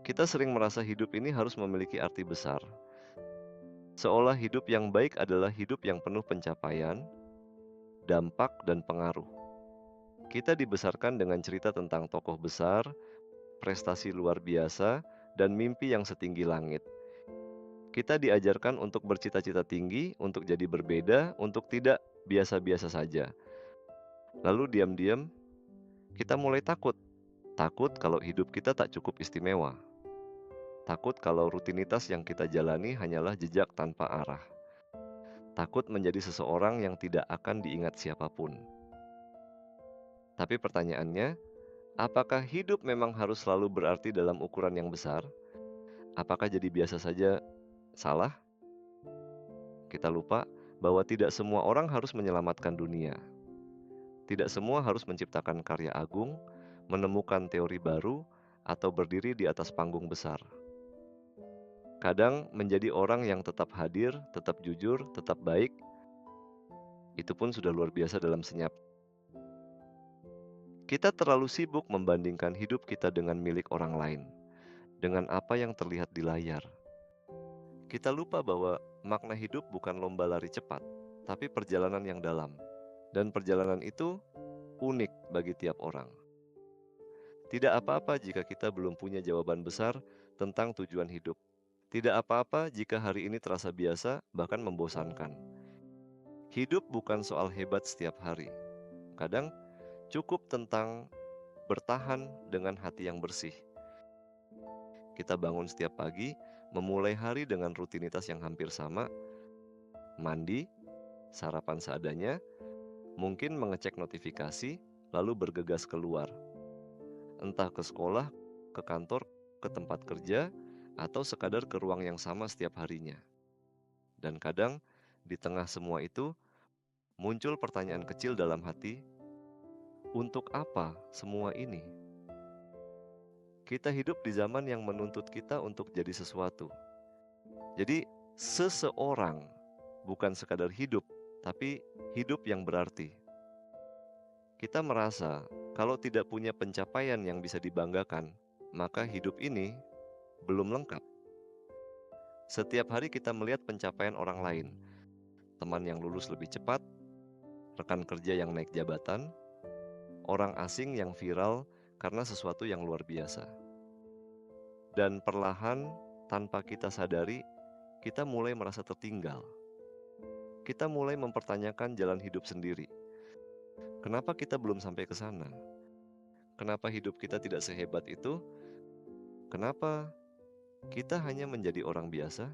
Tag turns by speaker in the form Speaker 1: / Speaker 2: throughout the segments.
Speaker 1: Kita sering merasa hidup ini harus memiliki arti besar, seolah hidup yang baik adalah hidup yang penuh pencapaian, dampak, dan pengaruh. Kita dibesarkan dengan cerita tentang tokoh besar, prestasi luar biasa, dan mimpi yang setinggi langit. Kita diajarkan untuk bercita-cita tinggi, untuk jadi berbeda, untuk tidak biasa-biasa saja. Lalu diam-diam kita mulai takut. Takut kalau hidup kita tak cukup istimewa. Takut kalau rutinitas yang kita jalani hanyalah jejak tanpa arah. Takut menjadi seseorang yang tidak akan diingat siapapun. Tapi pertanyaannya, apakah hidup memang harus selalu berarti dalam ukuran yang besar? Apakah jadi biasa saja salah? Kita lupa bahwa tidak semua orang harus menyelamatkan dunia. Tidak semua harus menciptakan karya agung, menemukan teori baru, atau berdiri di atas panggung besar. Kadang menjadi orang yang tetap hadir, tetap jujur, tetap baik, itu pun sudah luar biasa dalam senyap. Kita terlalu sibuk membandingkan hidup kita dengan milik orang lain, dengan apa yang terlihat di layar. Kita lupa bahwa makna hidup bukan lomba lari cepat, tapi perjalanan yang dalam. Dan perjalanan itu unik bagi tiap orang. Tidak apa-apa jika kita belum punya jawaban besar tentang tujuan hidup. Tidak apa-apa jika hari ini terasa biasa, bahkan membosankan. Hidup bukan soal hebat setiap hari. Kadang cukup tentang bertahan dengan hati yang bersih. Kita bangun setiap pagi, memulai hari dengan rutinitas yang hampir sama, mandi, sarapan seadanya, mungkin mengecek notifikasi, lalu bergegas keluar. Entah ke sekolah, ke kantor, ke tempat kerja, atau sekadar ke ruang yang sama setiap harinya. Dan kadang, di tengah semua itu, muncul pertanyaan kecil dalam hati, untuk apa semua ini? Kita hidup di zaman yang menuntut kita untuk jadi sesuatu. Jadi, seseorang bukan sekadar hidup, tapi hidup yang berarti. Kita merasa kalau tidak punya pencapaian yang bisa dibanggakan, maka hidup ini belum lengkap. Setiap hari kita melihat pencapaian orang lain, teman yang lulus lebih cepat, rekan kerja yang naik jabatan, orang asing yang viral karena sesuatu yang luar biasa. Dan perlahan, tanpa kita sadari, kita mulai merasa tertinggal. Kita mulai mempertanyakan jalan hidup sendiri. Kenapa kita belum sampai ke sana? Kenapa hidup kita tidak sehebat itu? Kenapa kita hanya menjadi orang biasa?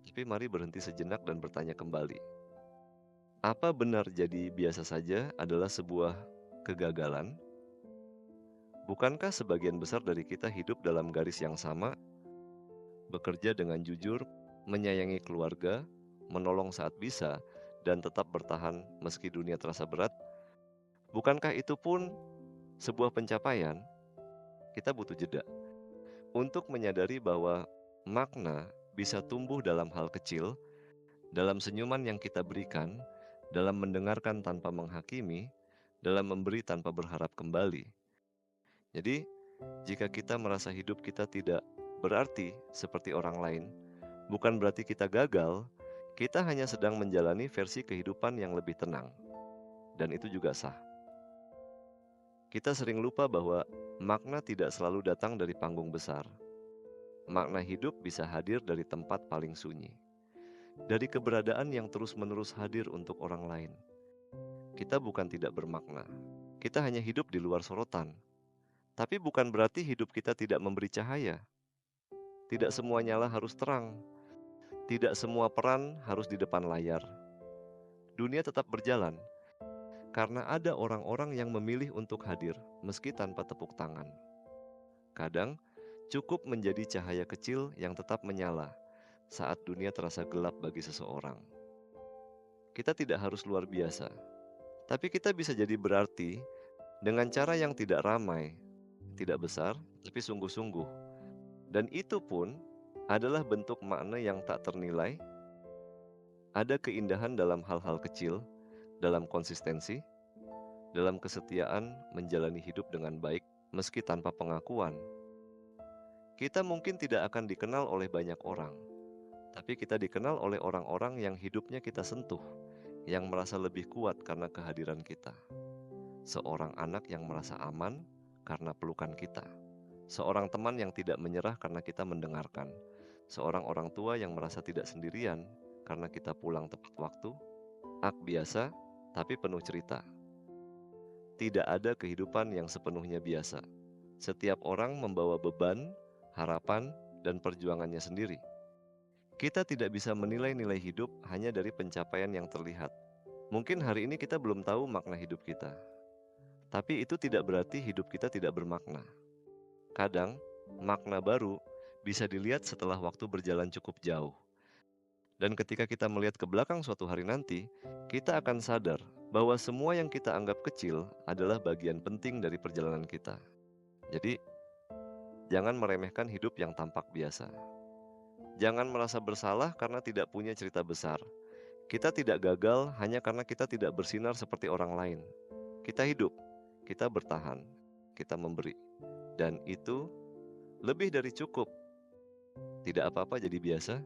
Speaker 1: Tapi mari berhenti sejenak dan bertanya kembali. Apa benar jadi biasa saja adalah sebuah kegagalan? Bukankah sebagian besar dari kita hidup dalam garis yang sama, bekerja dengan jujur, menyayangi keluarga, menolong saat bisa, dan tetap bertahan meski dunia terasa berat? Bukankah itu pun sebuah pencapaian? Kita butuh jeda untuk menyadari bahwa makna bisa tumbuh dalam hal kecil, dalam senyuman yang kita berikan, dalam mendengarkan tanpa menghakimi, dalam memberi tanpa berharap kembali. Jadi, jika kita merasa hidup kita tidak berarti seperti orang lain, bukan berarti kita gagal, kita hanya sedang menjalani versi kehidupan yang lebih tenang. Dan itu juga sah. Kita sering lupa bahwa makna tidak selalu datang dari panggung besar. Makna hidup bisa hadir dari tempat paling sunyi. Dari keberadaan yang terus-menerus hadir untuk orang lain. Kita bukan tidak bermakna. Kita hanya hidup di luar sorotan. Tapi bukan berarti hidup kita tidak memberi cahaya. Tidak semua nyala harus terang. Tidak semua peran harus di depan layar. Dunia tetap berjalan karena ada orang-orang yang memilih untuk hadir meski tanpa tepuk tangan. Kadang cukup menjadi cahaya kecil yang tetap menyala saat dunia terasa gelap bagi seseorang. Kita tidak harus luar biasa, tapi kita bisa jadi berarti dengan cara yang tidak ramai, tidak besar, tapi sungguh-sungguh. Dan itu pun adalah bentuk makna yang tak ternilai. Ada keindahan dalam hal-hal kecil, dalam konsistensi, dalam kesetiaan menjalani hidup dengan baik meski tanpa pengakuan. Kita mungkin tidak akan dikenal oleh banyak orang, tapi kita dikenal oleh orang-orang yang hidupnya kita sentuh, yang merasa lebih kuat karena kehadiran kita. Seorang anak yang merasa aman karena pelukan kita. Seorang teman yang tidak menyerah karena kita mendengarkan. Seorang orang tua yang merasa tidak sendirian karena kita pulang tepat waktu. Biasa, tapi penuh cerita. Tidak ada kehidupan yang sepenuhnya biasa. Setiap orang membawa beban, harapan, dan perjuangannya sendiri. Kita tidak bisa menilai nilai hidup hanya dari pencapaian yang terlihat. Mungkin hari ini kita belum tahu makna hidup kita, tapi itu tidak berarti hidup kita tidak bermakna. Kadang, makna baru bisa dilihat setelah waktu berjalan cukup jauh. Dan ketika kita melihat ke belakang suatu hari nanti, kita akan sadar bahwa semua yang kita anggap kecil adalah bagian penting dari perjalanan kita. Jadi, jangan meremehkan hidup yang tampak biasa. Jangan merasa bersalah karena tidak punya cerita besar. Kita tidak gagal hanya karena kita tidak bersinar seperti orang lain. Kita hidup, kita bertahan, kita memberi. Dan itu lebih dari cukup. Tidak apa-apa jadi biasa,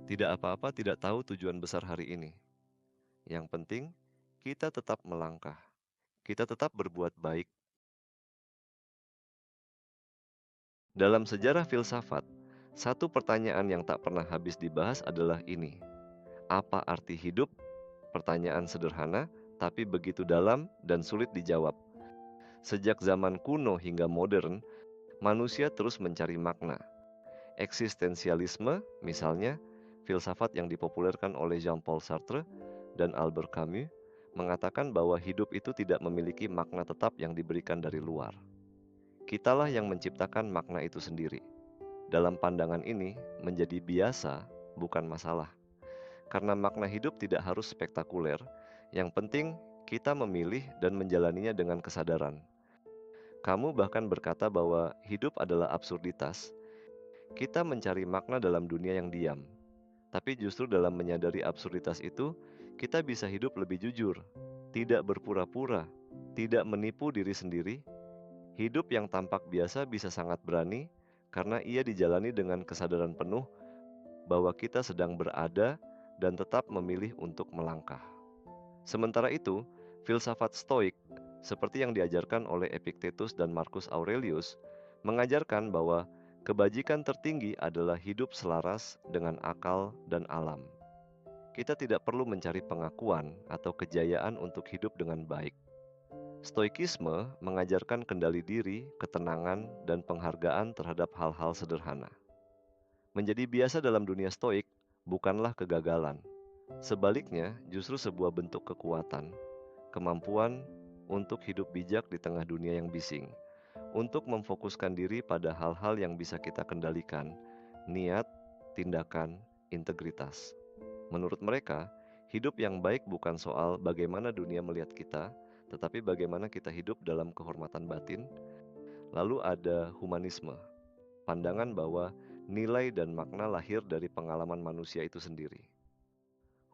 Speaker 1: tidak apa-apa tidak tahu tujuan besar hari ini. Yang penting, kita tetap melangkah. Kita tetap berbuat baik. Dalam sejarah filsafat, satu pertanyaan yang tak pernah habis dibahas adalah ini. Apa arti hidup? Pertanyaan sederhana, tapi begitu dalam dan sulit dijawab. Sejak zaman kuno hingga modern, manusia terus mencari makna. Eksistensialisme, misalnya, filsafat yang dipopulerkan oleh Jean-Paul Sartre dan Albert Camus, mengatakan bahwa hidup itu tidak memiliki makna tetap yang diberikan dari luar. Kitalah yang menciptakan makna itu sendiri. Dalam pandangan ini, menjadi biasa bukan masalah. Karena makna hidup tidak harus spektakuler, yang penting kita memilih dan menjalaninya dengan kesadaran. Kamu bahkan berkata bahwa hidup adalah absurditas. Kita mencari makna dalam dunia yang diam. Tapi justru dalam menyadari absurditas itu, kita bisa hidup lebih jujur, tidak berpura-pura, tidak menipu diri sendiri. Hidup yang tampak biasa bisa sangat berani karena ia dijalani dengan kesadaran penuh bahwa kita sedang berada dan tetap memilih untuk melangkah. Sementara itu, filsafat Stoik, seperti yang diajarkan oleh Epictetus dan Marcus Aurelius, mengajarkan bahwa kebajikan tertinggi adalah hidup selaras dengan akal dan alam. Kita tidak perlu mencari pengakuan atau kejayaan untuk hidup dengan baik. Stoikisme mengajarkan kendali diri, ketenangan, dan penghargaan terhadap hal-hal sederhana. Menjadi biasa dalam dunia stoik bukanlah kegagalan. Sebaliknya, justru sebuah bentuk kekuatan, kemampuan untuk hidup bijak di tengah dunia yang bising, untuk memfokuskan diri pada hal-hal yang bisa kita kendalikan, niat, tindakan, integritas. Menurut mereka, hidup yang baik bukan soal bagaimana dunia melihat kita, tetapi bagaimana kita hidup dalam kehormatan batin. Lalu ada humanisme, pandangan bahwa nilai dan makna lahir dari pengalaman manusia itu sendiri.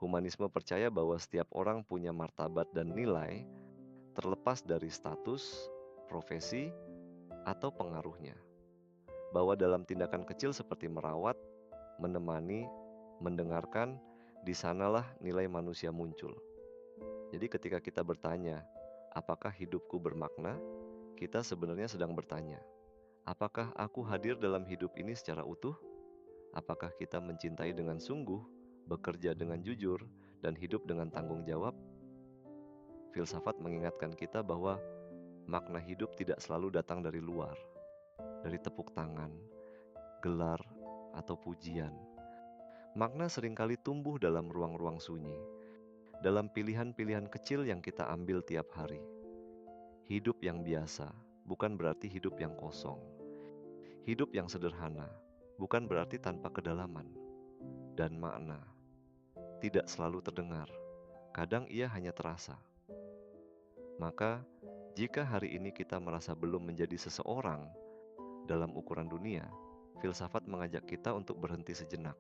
Speaker 1: Humanisme percaya bahwa setiap orang punya martabat dan nilai terlepas dari status, profesi, atau pengaruhnya. Bahwa dalam tindakan kecil seperti merawat, menemani, mendengarkan, di sanalah nilai manusia muncul. Jadi ketika kita bertanya, apakah hidupku bermakna? Kita sebenarnya sedang bertanya, apakah aku hadir dalam hidup ini secara utuh? Apakah kita mencintai dengan sungguh, bekerja dengan jujur, dan hidup dengan tanggung jawab? Filsafat mengingatkan kita bahwa makna hidup tidak selalu datang dari luar, dari tepuk tangan, gelar, atau pujian. Makna seringkali tumbuh dalam ruang-ruang sunyi, dalam pilihan-pilihan kecil yang kita ambil tiap hari. Hidup yang biasa bukan berarti hidup yang kosong. Hidup yang sederhana bukan berarti tanpa kedalaman. Dan makna tidak selalu terdengar, kadang ia hanya terasa. Maka, jika hari ini kita merasa belum menjadi seseorang dalam ukuran dunia, filsafat mengajak kita untuk berhenti sejenak,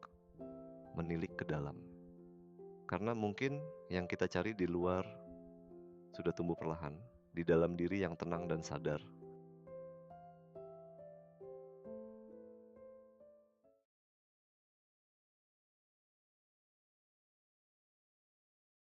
Speaker 1: menilik ke dalam. Karena mungkin yang kita cari di luar sudah tumbuh perlahan, di dalam diri yang tenang dan sadar.